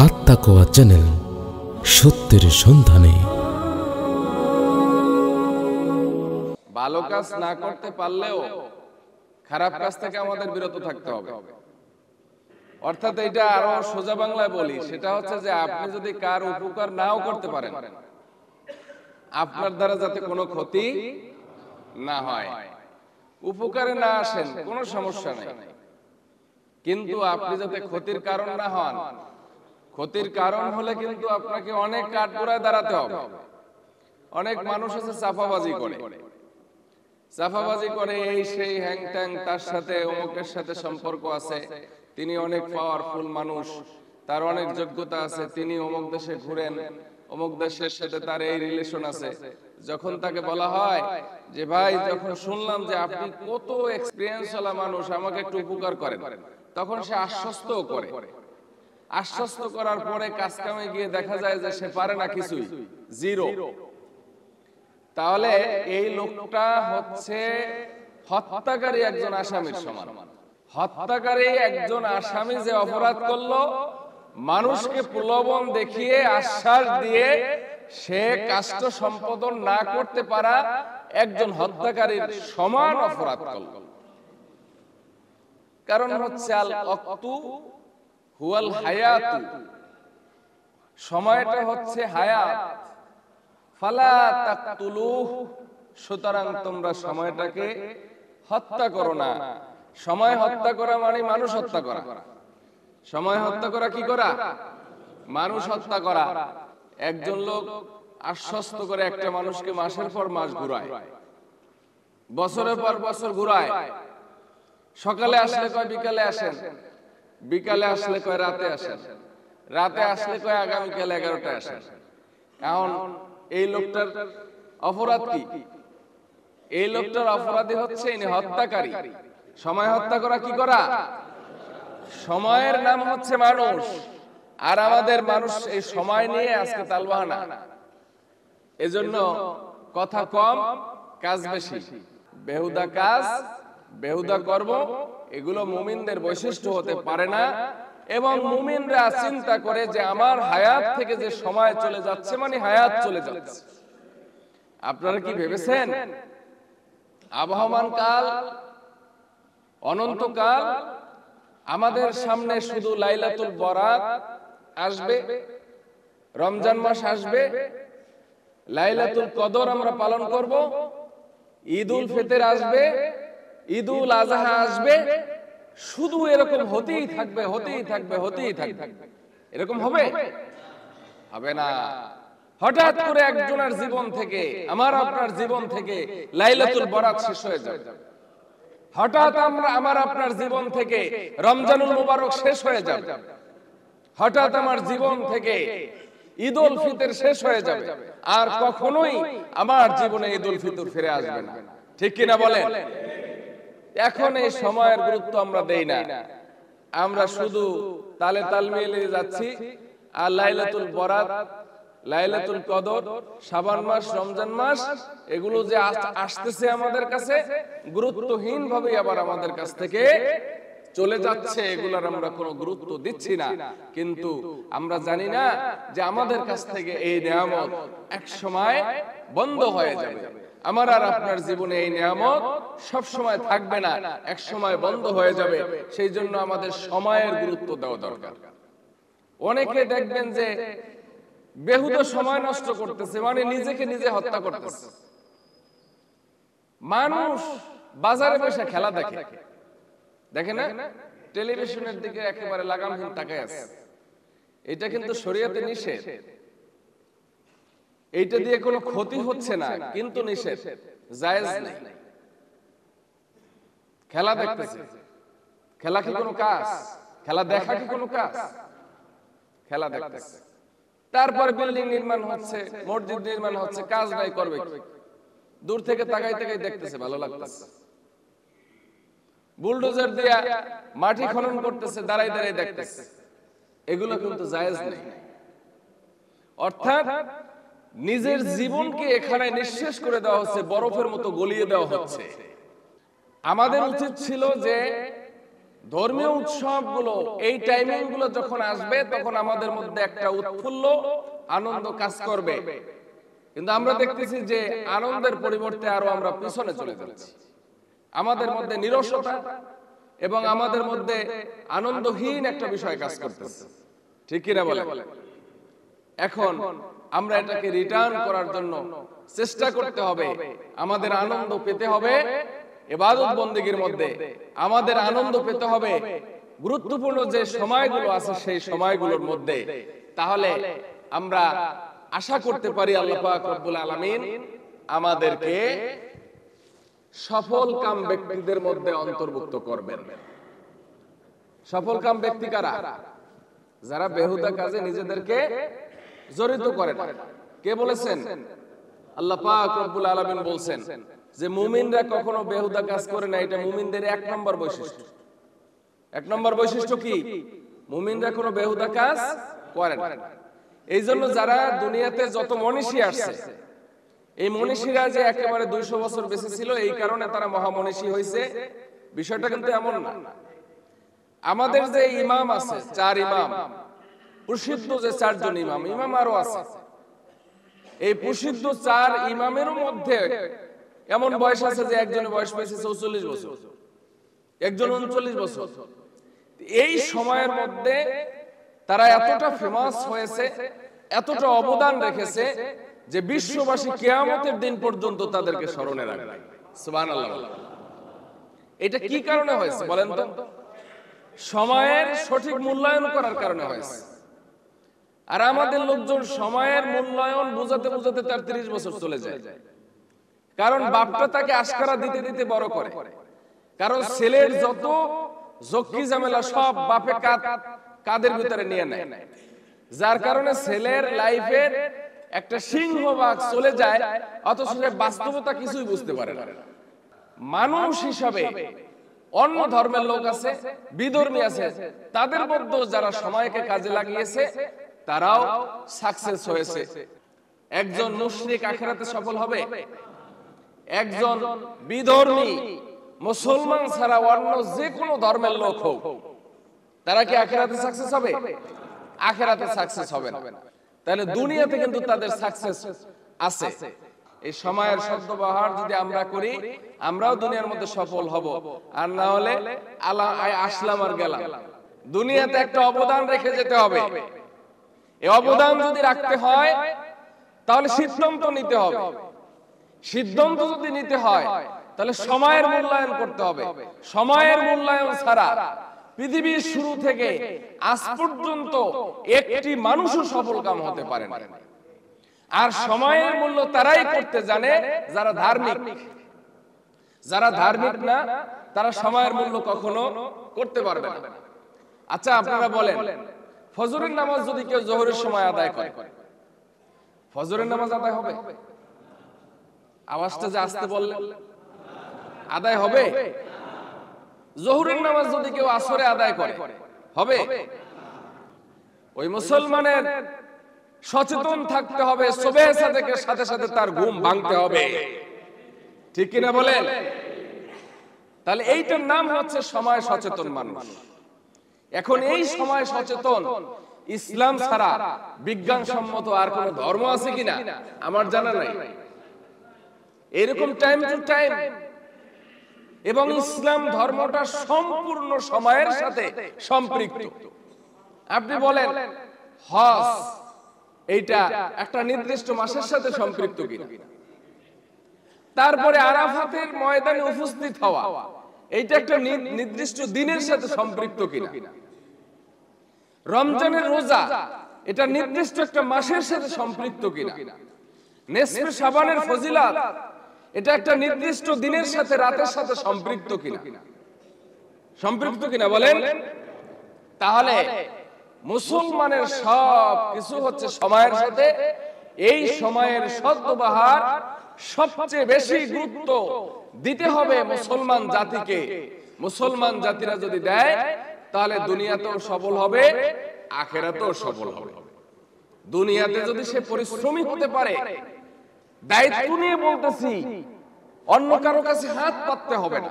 আত্মাকোয়া channel, সত্যের সন্ধানে। ভালো কাজ না করতে পারলেও খারাপ কাজ থেকে আমাদের বিরত থাকতে হবে। অর্থাৎ এটা আরো সোজা বাংলায় বলি, সেটা হচ্ছে যে আপনি যদি কার উপকার নাও করতে পারেন, আপনার দ্বারা যাতে কোনো ক্ষতি না হয়। উপকারে না আসেন কোনো সমস্যা নেই, কিন্তু আপনি যাতে ক্ষতির কারণ না হন। ক্ষতির কারণ হলে কিন্তু আপনাকে অনেক কাঠগড়ায় দাঁড়াতে হবে। অনেক মানুষ আছে চাপাবাজি করে, এই সেই হ্যাং ট্যাং, তার সাথে অমুকের সাথে সম্পর্ক আছে, তিনি অনেক পাওয়ারফুল মানুষ, তার অনেক যোগ্যতা আছে, তিনি অমুক দেশে ঘুরেন, অমুক দেশের সাথে তার এই রিলেশন আছে। যখন তাকে বলা হয় যে ভাই, যখন শুনলাম যে আপনি কত এক্সপিরিয়েন্স ওয়ালা মানুষ, আমাকে একটু উপকার করেন, তখন সে আশ্বস্তও করে। আশ্বস্ত করার পরে কাজ কামে গিয়ে দেখা যায় যে সে পারে না, কিছুই, জিরো। তাহলে এই লোকটা হচ্ছে হত্যাকারী একজন আসামির সমান। হত্যাকারী একজন আসামি যে অপরাধ করলো, মানুষকে প্রলোভন দেখিয়ে, আশ্বাস দিয়ে সে কাজটা সম্পাদন না করতে পারা একজন হত্যাকারীর সমান অপরাধ করলো। কারণ হচ্ছে আল ওয়াক্তু হুয়াল হায়াতু, সময়টা হচ্ছে হায়াত। ফালা তাকতুলুহু, সুতরাং তোমরা সময়টাকে হত্যা করো না। সময় হত্যা করা মানে মানুষ হত্যা করা। সময় হত্যা করা কি করা? মানুষ হত্যা করা। একজন লোক আশ্বস্ত করে একটা মানুষকে মাসের পর মাস ঘুরায়, বছরের পর বছর ঘুরায়। সকালে আসলে কয় বিকালে আসেন, বিকালে আসলে কয় রাতে আসেন, রাতে আসলে কয় আগামীকাল 11টায় আসেন। এখন এই লোকটার অপরাধ কি? এই লোকটার অপরাধী হচ্ছে ইনি হত্যাকারী। সময় হত্যা করা কি করা? সময়ের নাম হচ্ছে মানুষ। আর আমাদের মানুষ এই সময় নিয়ে আজকে তালবাহানা। এজন্য কথা কম, কাজ বেশি। বেহুদা কাজ, বেহুদা কর্ম, এগুলো মুমিনদের বৈশিষ্ট্য হতে পারে না। এবং মুমিনরা চিন্তা করে যে আমার হায়াত থেকে যে সময় চলে যাচ্ছে, মানে হায়াত চলে যাচ্ছে। আপনারা কি ভেবেছেন আবহমান কাল, অনন্তকাল? আমাদের সামনে শুধু লাইলাতুল বরাত আসবে, রমজান মাস আসবে, লাইলাতুল কদর আমরা পালন করব, ঈদুল ফিতর আসবে, ঈদুল আজহা আসবে। শুধু এরকম হতেই থাকবে, হতেই থাকবে, হতেই থাকবে। এরকম হবে? হবে না। হঠাৎ করে একজনের জীবন থেকে, আমার আপনার জীবন থেকে লাইলাতুল বরাত শেষ হয়ে যাবে। হঠাৎ আমার আপনার জীবন থেকে রমজানুল মুবারক শেষ হয়ে যাবে। হঠাৎ আমার জীবন থেকে ঈদুল ফিতর শেষ হয়ে যাবে। আর কখনোই আমার জীবনে ঈদুল ফিতর ফিরে আসবে না। ঠিক কিনা বলেন? এখন এই সময়ের গুরুত্ব আমরা দেই না। আমরা শুধু তালে তাল মিলিয়ে যাচ্ছি। আর লাইলাতুল বরাত, লাইলাতুল কদর, শাবান মাস, রমজান মাস, এগুলো যে আসতেছে আমাদের কাছে, গুরুত্বহীন ভাবে আবার আমাদের কাছ থেকে চলে যাচ্ছে। এগুলার আমরা কোনো গুরুত্ব দিচ্ছি না। কিন্তু আমরা জানি না যে আমাদের কাছ থেকে এই নিয়ামত এক সময় বন্ধ হয়ে যাবে। আমার আর আপনার জীবনে এই নিয়ামত সব সময় থাকবে না, এক সময় বন্ধ হয়ে যাবে। সেই জন্য আমাদের সময়ের গুরুত্ব দেওয়া দরকার। অনেকে দেখবেন যে বেহুদা সময় নষ্ট করতেছে, মানে নিজেকে নিজে হত্যা করতেছে। মানুষ বাজারে বসে খেলা দেখে, দেখে না? টেলিভিশনের দিকে একেবারে লাগামহীন তাকায় আছে। এটা কিন্তু শরীয়তে নিষেধ। এইটা দিয়ে কোনো ক্ষতি হচ্ছে না, কিন্তু নিষেধ, জায়েজ নেই। খেলা দেখতেছে, খেলা কি কোনো কাজ? খেলা দেখা কি কোনো কাজ? খেলা দেখতেছে। তারপর বিল্ডিং নির্মাণ হচ্ছে, মসজিদ নির্মাণ হচ্ছে, কাজ নাই, করবে কি? দূর থেকে তাকাই তাকাই দেখতেছে, ভালো লাগতেছে। বুলডোজার দিয়া মাটি খনন করতেছে, দাঁড়াই দাঁড়াই দেখতেছে। এগুলো কিন্তু জায়েজ নেই। অর্থাৎ নিজের জীবনকে এখানে নিঃশেষ করে দেওয়া হচ্ছে, বরফের মতো গলিয়ে দেওয়া হচ্ছে। আমাদের উচিত ছিল যে ধর্মীয় উৎসবগুলো, এই টাইমিং গুলো যখন আসবে তখন আমাদের মধ্যে একটা উৎফুল্ল আনন্দ কাজ করবে। কিন্তু আমরা দেখতেছি যে আনন্দের পরিবর্তে আরো আমরা পিছনে চলে যাচ্ছি। আমাদের মধ্যে নিরসতা এবং আমাদের মধ্যে আনন্দহীন একটা বিষয় কাজ করতেছে, ঠিক কিনা বলে? এখন আমরা এটাকে রিটার্ন করার জন্য চেষ্টা করতে হবে। আমাদের আনন্দ পেতে হবে ইবাদত বন্দেগীর মধ্যে, আমাদের আনন্দ পেতে হবে গুরুত্বপূর্ণ যে সময়গুলো আছে সেই সময়গুলোর মধ্যে। তাহলে আমরা আশা করতে পারি আল্লাহ পাক রব্বুল আলামিন আমাদেরকে সফল কাম ব্যক্তিদের মধ্যে অন্তর্ভুক্ত করবেন। সফল কাম ব্যক্তি কারা? যারা বেহুদা কাজে নিজেদেরকে জড়িত করে না। কে বলেছেন? আল্লাহ পাক রব্বুল আলামিন বলছেন যে মুমিনরা কখনো বেহুদা কাজ করে না। এটা মুমিনদের এক নম্বর বৈশিষ্ট্য। এক নম্বর বৈশিষ্ট্য কি? মুমিনরা কোনো বেহুদা কাজ করে না। এই জন্য যারা দুনিয়াতে যত মনীষী আসছে, এই মনীষীরা যে একেবারে 200 বছর বেঁচে ছিল এই কারণে তারা মহামনীষী হয়েছে, বিষয়টা কিন্তু এমন না। আমাদের যে ইমাম আছে, 4 ইমাম, প্রসিদ্ধ যে 4 জন ইমাম, ইমাম আরো আছে, এই প্রসিদ্ধ 4 ইমামের মধ্যে এমন বয়স আছে যে একজনের বয়স পেয়েছে 44 বছর, একজন 39 বছর। এই সময়ের মধ্যে তারা এতটা ফেমাস হয়েছে, এতটা অবদান রেখেছে যে বিশ্ববাসী কিয়ামতের দিন পর্যন্ত তাদেরকে স্মরণে রাখবে। সুবহানাল্লাহ। এটা কি কারণে হয়েছে বলেন তো? সময়ের সঠিক মূল্যায়ন করার কারণে হয়েছে। আর আমাদের লোকজন সময়ের মূল্যায়ন বুঝাতে বুঝাতে তার 30 বছর চলে যায়। কারণ বাপটা তাকে আশকারা দিতে দিতে বড় করে। কারণ ছেলের যত জকি ঝামেলা সব বাপে কাদের ভিতরে নিয়ে নেয়, যার কারণে ছেলের লাইফের একটা সিংহভাগ চলে যায়, অথচ সে বাস্তবতা কিছুই বুঝতে পারে না। মানুষ হিসাবে অন্য ধর্মের লোক আছে, বিধর্মী আছে, তাদের মধ্যে যারা সময়কে কাজে লাগিয়েছে তারাও সাকসেস হয়েছে। একজন মুশরিক আখিরাতে সফল হবে, একজন বিধর্মী মুসলমান ছাড়া অন্য যে কোনো ধর্মের লোক হোক, তারা কি আখিরাতে সাকসেস হবে? আখিরাতে সাকসেস হবে না। তাহলে দুনিয়াতে কিন্তু তাদের সাকসেস আছে। এই সময়ের সদ্ব্যবহার যদি আমরা করি, আমরাও দুনিয়ার মধ্যে সফল হব। আর না হলে আসলাম আর গেলাম। দুনিয়াতে একটা অবদান রেখে যেতে হবে। এই অবদান যদি রাখতে হয় তাহলে সিদ্ধান্ত নিতে হবে। সিদ্ধান্ত যদি নিতে হয় তাহলে সময়ের মূল্যায়ন করতে হবে। সময়ের মূল্যায়ন ছাড়া পৃথিবীর শুরু থেকে আজ পর্যন্ত একটি মানুষও সফল কাম হতে পারে না। আর সময়ের মূল্য তারাই করতে জানে যারা ধার্মিক। যারা ধার্মিক না তারা সময়ের মূল্য কখনো করতে পারবে না। আচ্ছা, আপনারা বলেন, ফজরের নামাজ যদি কেউ জোহরের সময় আদায় করে, ফজরের নামাজ আদায় হবে? আওয়াজটা যে আসতে বললেন, আদায় হবে? জোহরের নামাজ যদি কেউ আসরে আদায় করে, হবে? ওই মুসলমানের সচেতন থাকতে হবে, সুবহ সাদেকের সাথে সাথে তার ঘুম ভাঙতে হবে, ঠিক কিনা বলেন? তাহলে এইটার নাম হচ্ছে সময় সচেতন মানুষ। এখন এই সময় সচেতন ইসলাম ছাড়া বিজ্ঞানসম্মত আর কোন ধর্ম আছে কিনা আমার জানা নাই। এরকম টাইম টু টাইম, এবং ইসলাম ধর্মটা সম্পূর্ণ সময়ের সাথে সম্পৃক্ত। আপনি বলেন হজ এইটা একটা নির্দিষ্ট মাসের সাথে সম্পৃক্ত কিনা? তারপরে আরাফাতের ময়দানে উপস্থিত হওয়া এইটা একটা নির্দিষ্ট দিনের সাথে সম্পৃক্ত কিনা? রমজানের রোজা এটা নির্দিষ্ট একটা মাসের সাথে সম্পৃক্ত কিনা? নেসফে শাবানের ফজিলত এটা একটা নির্দিষ্ট দিনের সাথে, রাতের সাথে সম্পৃক্ত কিনা? সম্পৃক্ত কিনা বলেন? তাহলে মুসলমানের সব কিছু হচ্ছে সময়ের সাথে। এই সময়ের সদ্ব্যবহার সবচেয়ে বেশি গুরুত্ব দিতে হবে মুসলমান জাতিকে। মুসলমান জাতিরা যদি দেয় তাহলে দুনিয়াতেও সফল হবে, আখিরাতেও সফল হবে। দুনিয়াতে যদি সে পরিশ্রমী হতে পারে, দায়িত্ব নিয়ে বলতেছি, অন্য কারো কাছে হাত পাততে হবে না।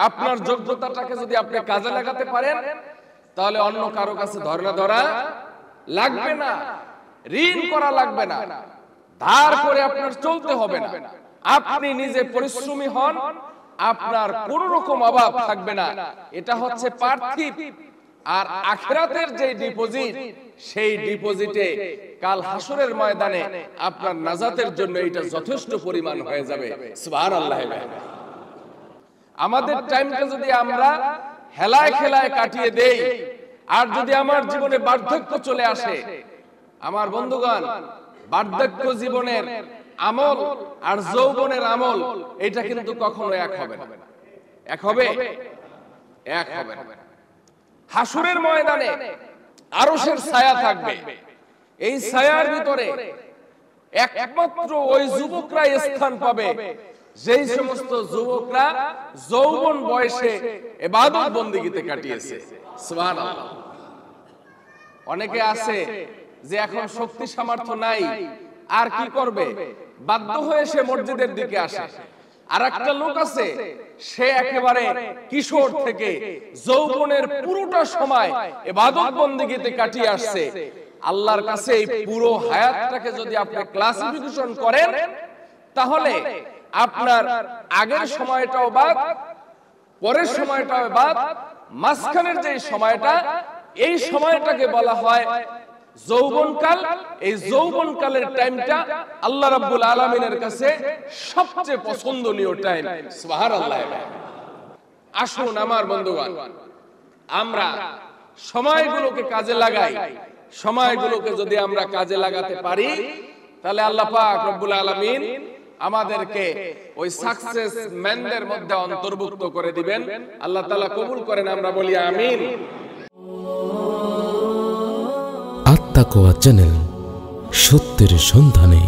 আপনার যোগ্যতাটাকে যদি আপনি কাজে লাগাতে পারেন, তাহলে অন্য কারো কাছে ধর্ণা ধরা লাগবে না, ঋণ করা লাগবে না, ধার করে আপনার চলতে হবে না। আপনি নিজে পরিশ্রমী হন, আপনার কোন রকম অভাব থাকবে না। এটা হচ্ছে পার্থিব। আর আখিরাতের যে ডিপোজিট, সেই ডিপোজিটে কাল হাসরের ময়দানে আপনার নাজাতের জন্য এটা যথেষ্ট পরিমাণ হয়ে যাবে। সুবহানাল্লাহ। আমাদের টাইমটা যদি আমরা হেলায় খেলায় কাটিয়ে দেই, আর যদি আমার জীবনে বার্ধক্য চলে আসে, আমার বন্ধুগণ, বার্ধক্য জীবনের আমল আর যৌবনের আমল এটা কিন্তু কখনো এক হবে না। এক হবে? এক হবে না। হাসরের ময়দানে আরশের ছায়া থাকবে। এই ছায়ার ভিতরে একমাত্র ওই যুবকরাই স্থান পাবে যেই সমস্ত যুবকরা যৌবন বয়সে ইবাদত বন্দেগীতে কাটিয়েছে। সুবহানাল্লাহ। অনেকে আছে যে এখন শক্তি সামর্থ্য নাই, আর কি করবে, বাধ্য হয়ে সে মসজিদের দিকে আসে। আর একটা লোক আছে, সে একেবারে কিশোর থেকে যৌবনের পুরোটা সময় ইবাদত বন্দেগীতে কাটিয়ে আসছে। আল্লাহর কাছে এই পুরো হায়াতটাকে যদি আপনি ক্লাসিফিকেশন করেন, তাহলে আপনার আগের সময়টাও বাদ, পরের সময়টাও বাদ, মাঝখানের যে সময়টা, এই সময়টাকে বলা হয় যৌবনকাল। এই যৌবনকালের টাইমটা আল্লাহ রাব্বুল আলামিনের কাছে সবচেয়ে পছন্দনীয় টাইম। সুবহানাল্লাহ। আসুন আমার বন্ধুগণ, আমরা সময়গুলোকে কাজে লাগাই। সময়গুলোকে যদি আমরা কাজে লাগাতে পারি, তাহলে আল্লাহ পাক রব্বুল আলামিন আমাদেরকে ওই সাকসেস ম্যানদের মধ্যে অন্তর্ভুক্ত করে দিবেন। আল্লাহ তাআলা কবুল করেন, আমরা বলি আমিন। আত্মাকোয়া চ্যানেল, সত্যের সন্ধানে।